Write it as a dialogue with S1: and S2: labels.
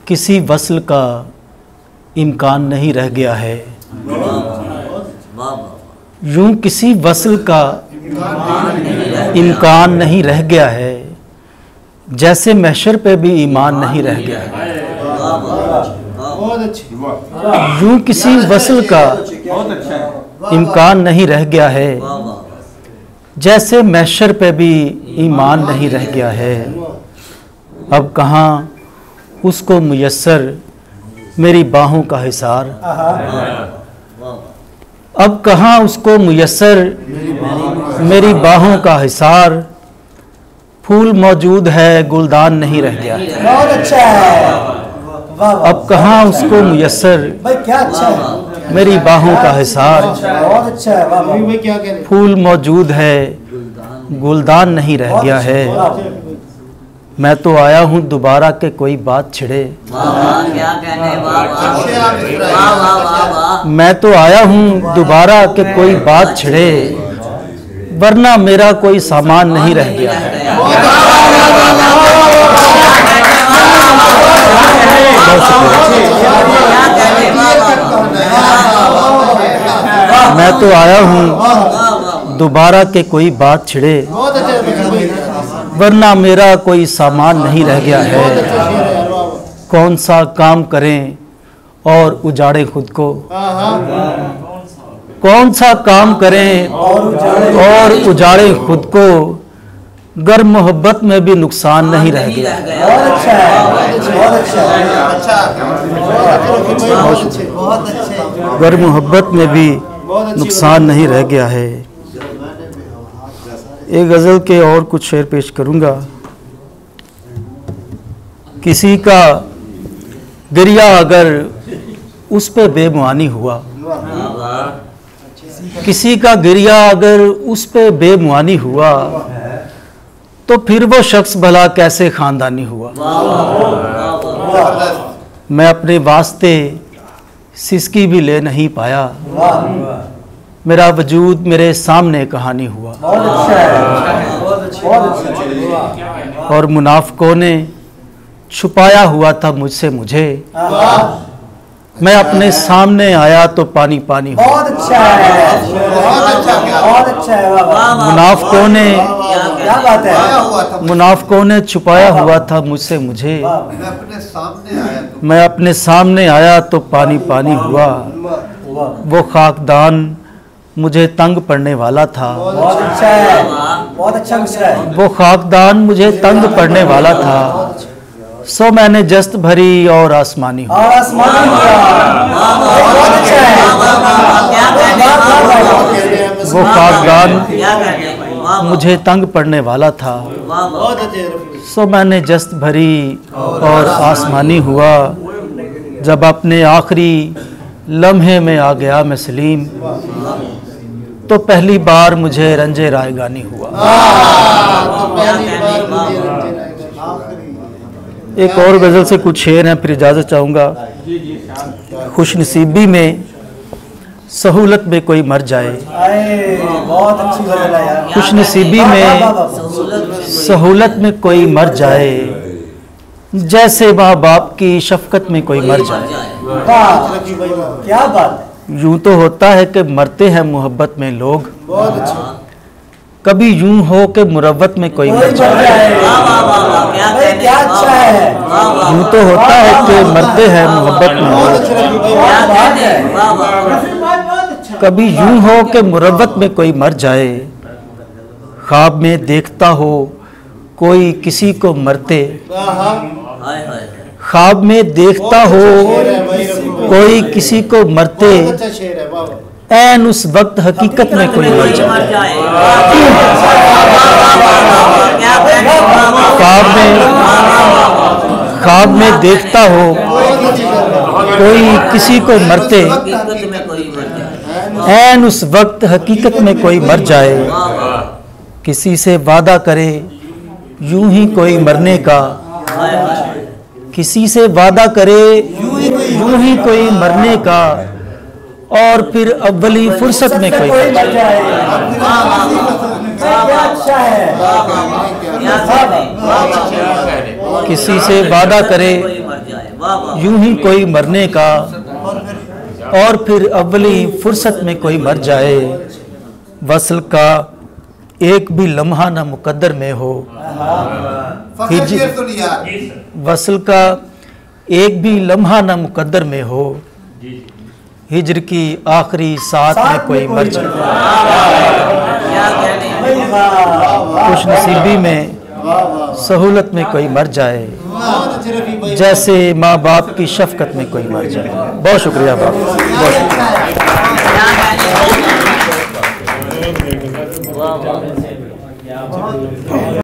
S1: किसी वस्ल का इम्कान नहीं रह गया है। यूं किसी वस्ल का इम्कान नहीं रह गया है, जैसे महशर पे भी ईमान नहीं रह गया है। यूं किसी वस्ल का इम्कान नहीं रह गया है, जैसे महशर पे भी ईमान नहीं रह गया है। अब कहाँ उसको मुयस्सर मेरी बाहों का हिसार, अब कहाँ उसको मुयस्सर मेरी बाहों का हिसार। फूल मौजूद है गुलदान नहीं रह गया।
S2: बहुत अच्छा है।
S1: अब कहाँ उसको मुयस्सर
S2: भाई क्या अच्छा है,
S1: मेरी बाहों का हिसार।
S2: बहुत अच्छा है। वाह भाई क्या कह रहे हैं।
S1: फूल मौजूद है गुलदान नहीं रह गया है। मैं तो आया हूँ दोबारा के कोई बात छिड़े।
S3: क्या कहने,
S1: मैं तो आया हूँ दोबारा के कोई बात छिड़े, वरना मेरा कोई सामान नहीं रह गया है। मैं तो आया हूँ दोबारा के कोई बात छिड़े, वरना मेरा कोई सामान नहीं रह गया है। कौन सा काम करें और उजाड़े खुद को, कौन सा काम करें और उजाड़े खुद को, गर मोहब्बत में भी नुकसान नहीं रह गया।
S2: बहुत अच्छा है, बहुत अच्छा है।
S1: गर मोहब्बत में भी नुकसान नहीं रह गया है। एक गज़ल के और कुछ शेर पेश करूंगा। किसी का गिरिया अगर उस पे बेमुआनी हुआ, किसी का गिरिया अगर उस पे बेमुआनी हुआ, तो फिर वो शख्स भला कैसे खानदानी हुआ। मैं अपने वास्ते सिसकी भी ले नहीं पाया, मेरा वजूद मेरे सामने कहानी हुआ। और मुनाफिकों ने छुपाया हुआ था मुझसे मुझे, मैं अपने सामने आया तो पानी पानी हुआ।
S2: बहुत अच्छा है, बहुत अच्छा है।
S1: मुनाफिकों ने
S2: क्या बात है।
S1: मुनाफिकों ने छुपाया हुआ था मुझसे मुझे, मैं अपने सामने आया तो पानी पानी हुआ। वो खाकदान मुझे तंग पड़ने वाला था,
S2: बहुत अच्छा है, बहुत अच्छा मिसरा है।
S1: वो खाकदान मुझे तंग पड़ने वाला था, सो मैंने जस्त भरी और आसमानी हुआ।
S2: और आसमानी बहुत अच्छा है।
S1: वो खाकदान मुझे तंग पड़ने वाला था, सो मैंने जस्त भरी और आसमानी हुआ। जब अपने आखिरी लम्हे में आ गया मैं सलीम, तो पहली बार मुझे रंजे रायगानी हुआ। एक और गज़ल से कुछ शेर हैं, फिर इजाज़त चाहूँगा। खुशनसीबी में सहूलत में कोई मर जाए,
S2: बहुत अच्छी गज़ल है यार।
S1: खुशनसीबी में सहूलत में कोई मर जाए, जैसे माँ बाप की शफकत में कोई मर जाए।
S2: वाह क्या बात है।
S1: यूं तो होता है कि मरते हैं मोहब्बत में लोग,
S2: बहुत अच्छा।
S1: कभी यूं हो कि मुरव्वत में कोई मर जाए।
S2: क्या अच्छा है।
S1: यूं तो होता है कि मरते हैं मोहब्बत में लोग, कभी यूं हो कि मुरव्वत में कोई मर जाए। ख्वाब में देखता हो कोई किसी को मरते, ख्वाब में देखता हो कोई किसी को मरते, ऐन उस वक्त हकीकत में कोई मर जाए। ख्वाब में देखता हो कोई किसी को मरते, ऐन उस वक्त हकीकत में कोई मर जाए। किसी से वादा करे यूं ही कोई मरने का, किसी से वादा करे यूं ही कोई मरने का, और फिर अव्वली फुर्सत में कोई मर जाए। किसी से वादा करे यूं ही कोई मरने का और फिर अव्वली फुर्सत में कोई मर जाए, वसल का एक भी लम्हा ना मुकद्दर में हो। वसल का एक भी लम्हा ना मुकद्दर में हो, हिजर की आखिरी साथ में कोई मर जाए। खुश नसीबी में सहूलत में कोई मर जाए, जैसे माँ बाप की शफकत में कोई मर जाए। बहुत शुक्रिया बाप, बहुत शुक्रिया।